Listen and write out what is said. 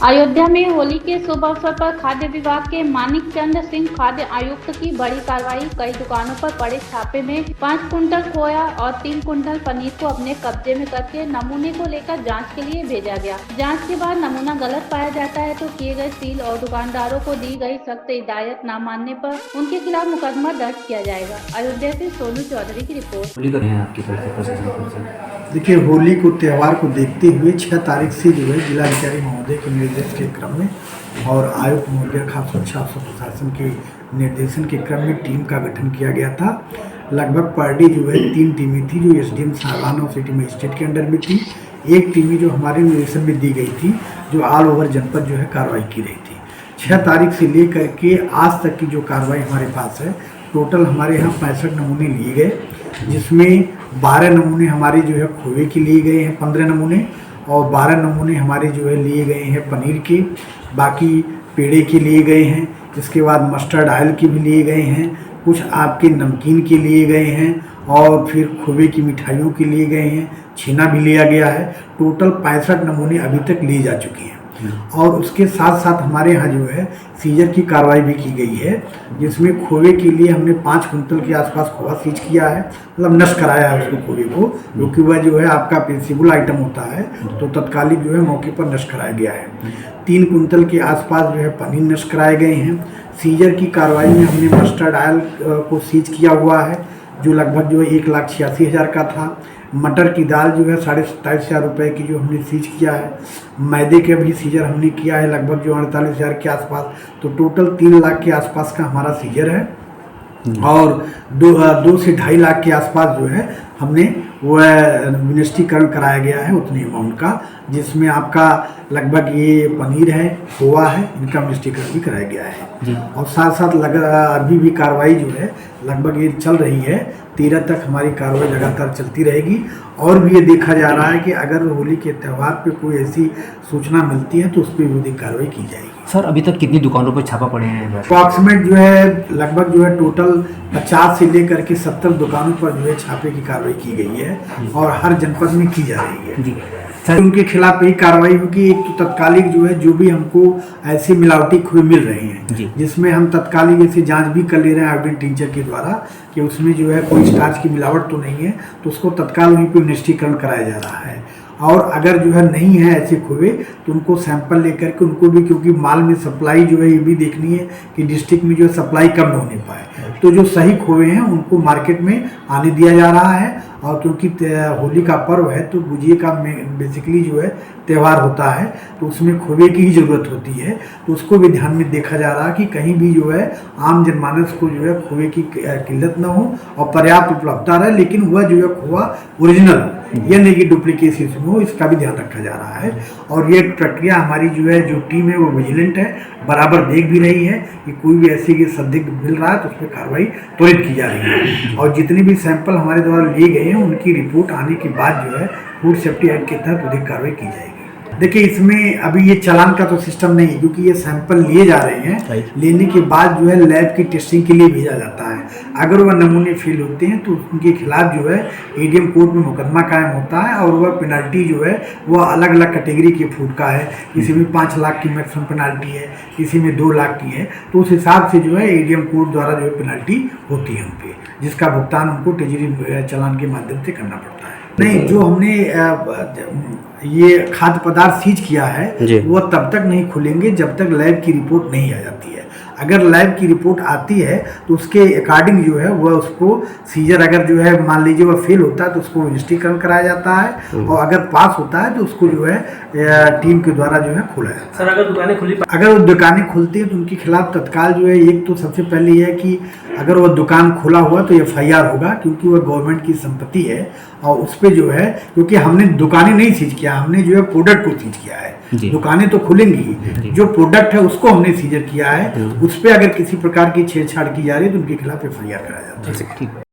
अयोध्या में होली के शुभ अवसर पर खाद्य विभाग के मानिक चंद सिंह खाद्य आयुक्त की बड़ी कार्रवाई। कई दुकानों पर पड़े छापे में 5 कुंटल खोया और 3 कुंटल पनीर को अपने कब्जे में करके नमूने को लेकर जांच के लिए भेजा गया। जांच के बाद नमूना गलत पाया जाता है तो किए गए सील और दुकानदारों को दी गई सख्त हिदायत न मानने पर उनके खिलाफ मुकदमा दर्ज किया जाएगा। अयोध्या से सोनू चौधरी की रिपोर्ट। देखिए, होली को त्यौहार को देखते हुए 6 तारीख से जो है जिलाधिकारी महोदय के निर्देश के क्रम में और आयुक्त महोदय खाद्य सुरक्षा प्रशासन के निर्देशन के क्रम में टीम का गठन किया गया था। लगभग पर डे जो है 3 टीमें थी जो एसडीएम सालाना और सिटी मजिस्ट्रेट के अंडर में थी। एक टीम जो हमारे निर्देशन में दी गई थी जो ऑल ओवर जनपद जो है कार्रवाई की रही थी। 6 तारीख से लेकर के आज तक की जो कार्रवाई हमारे पास है, टोटल हमारे यहाँ 65 नमूने लिए गए, जिसमें 12 नमूने हमारे जो है खोए के लिए गए हैं, 15 नमूने, और 12 नमूने हमारे जो है लिए गए हैं पनीर के, बाकी पेड़े के लिए गए हैं। इसके बाद मस्टर्ड ऑयल के भी लिए गए हैं, कुछ आपके नमकीन के लिए गए हैं और फिर खोए की मिठाइयों के लिए गए हैं, छीना भी लिया गया है। टोटल 65 नमूने अभी तक लिए जा चुके हैं। और उसके साथ साथ हमारे यहाँ जो है सीजर की कार्रवाई भी की गई है, जिसमें खोए के लिए हमने 5 कुंटल के आसपास खोआ सीज किया है, मतलब नष्ट कराया है उसको खोए को, क्योंकि वह जो है आपका पेरिशेबल आइटम होता है तो तत्कालिक जो है मौके पर नष्ट कराया गया है। 3 कुंटल के आसपास जो है पनीर नष्ट कराए गए हैं। सीजर की कार्रवाई में हमने मस्टर्ड ऑयल को सीज किया हुआ है जो लगभग जो है 1,86,000 का था। मटर की दाल जो है 27,500 रुपये की जो हमने सीज किया है। मैदे के भी सीजर हमने किया है लगभग जो 48,000 के आसपास, तो टोटल 3 लाख के आसपास का हमारा सीजर है। और 2 से 2.5 लाख के आसपास जो है हमने वह विनिष्टीकरण कराया गया है उतने अमाउंट का, जिसमें आपका लगभग ये पनीर है, खोआ है, इनका विनिष्टीकरण भी कराया गया है। और साथ साथ अभी भी कार्रवाई जो है लगभग ये चल रही है, 13 तक हमारी कार्रवाई लगातार चलती रहेगी। और भी ये देखा जा रहा है कि अगर होली के त्यौहार पे कोई ऐसी सूचना मिलती है तो उस पर भी कार्रवाई की जाएगी। सर, अभी तक कितनी दुकानों पर छापा पड़े हैं? अप्रॉक्सीमेट जो है लगभग जो है टोटल 50 से लेकर के 70 दुकानों पर जो है छापे की कार्रवाई की गई है और हर जनपद में की जा रही है। जी सर, उनके खिलाफ यही कार्रवाई होगी। एक तो तत्कालिक जो है जो भी हमको ऐसे मिलावटी खोए मिल रहे हैं, जिसमें हम तत्कालिक ऐसे जांच भी कर ले रहे हैं आयोडीन टिंचर के द्वारा कि उसमें जो है कोई स्टार्च की मिलावट तो नहीं है, तो उसको तत्काल वहीं पर निष्टीकरण कराया जा रहा है। और अगर जो है नहीं है ऐसे खोए तो उनको सैंपल लेकर के उनको भी, क्योंकि माल में सप्लाई जो है ये भी देखनी है कि डिस्ट्रिक्ट में जो है सप्लाई कम न होने पाए, तो जो सही खोए हैं उनको मार्केट में आने दिया जा रहा है। और क्योंकि होली का पर्व है तो गुजिये का बेसिकली जो है त्यौहार होता है, तो उसमें खोए की ही ज़रूरत होती है, तो उसको भी ध्यान में देखा जा रहा है कि कहीं भी जो है आम जनमानस को जो है खोए की किल्लत न हो और पर्याप्त उपलब्धता रहे, लेकिन वह जो है खोआ ओरिजिनल यह नहीं कि डुप्लीकेट इसमें हो, इसका भी ध्यान रखा जा रहा है। और ये प्रक्रिया हमारी जो है जो टीम है वो विजिलेंट है, बराबर देख भी रही है कि कोई भी ऐसे कि संदिग्ध मिल रहा है तो उस पर कार्रवाई त्वरित की जा रही है। और जितने भी सैंपल हमारे द्वारा लिए गए हैं उनकी रिपोर्ट आने के बाद जो है फूड सेफ्टी एक्ट के तहत अधिक कार्रवाई की जाएगी। देखिए, इसमें अभी ये चालान का तो सिस्टम नहीं है, क्योंकि ये सैंपल लिए जा रहे हैं, लेने के बाद जो है लैब की टेस्टिंग के लिए भेजा जाता है। अगर वह नमूने फेल होते हैं तो उनके खिलाफ जो है एडीएम कोर्ट में मुकदमा कायम होता है और वह पेनल्टी जो है वह अलग अलग कैटेगरी के फूड का है। किसी में 5 लाख की मैक्सिमम पेनल्टी है, किसी में 2 लाख की है, तो उस हिसाब से जो है एडीएम कोर्ट द्वारा जो है पेनल्टी होती है उन पर, जिसका भुगतान उनको ट्रेजरी चालान के माध्यम से करना पड़ता है। नहीं, जो हमने ये खाद्य पदार्थ सीज किया है वो तब तक नहीं खुलेंगे जब तक लैब की रिपोर्ट नहीं आ जाती है। अगर लैब की रिपोर्ट आती है तो उसके अकॉर्डिंग जो है वह उसको सीजर, अगर जो है मान लीजिए वह फेल होता है तो उसको विनिष्टीकरण कराया जाता है, और अगर पास होता है तो उसको जो है टीम के द्वारा जो है खोला जाता है। सर, अगर दुकानें खुली, अगर वो दुकानें खुलती हैं तो उनके खिलाफ तत्काल जो है, एक तो सबसे पहले ये है कि अगर वह दुकान खोला हुआ तो एफआईआर होगा, क्योंकि वह गवर्नमेंट की संपत्ति है और उस पर जो है, क्योंकि हमने दुकानें नहीं सीज किया, हमने जो है प्रोडक्ट को सीज किया है। दुकानें तो खुलेंगी, जो प्रोडक्ट है उसको हमने सीजर किया है। उस पर अगर किसी प्रकार की छेड़छाड़ की जा रही है तो उनके खिलाफ एफआईआर कराया जाता है।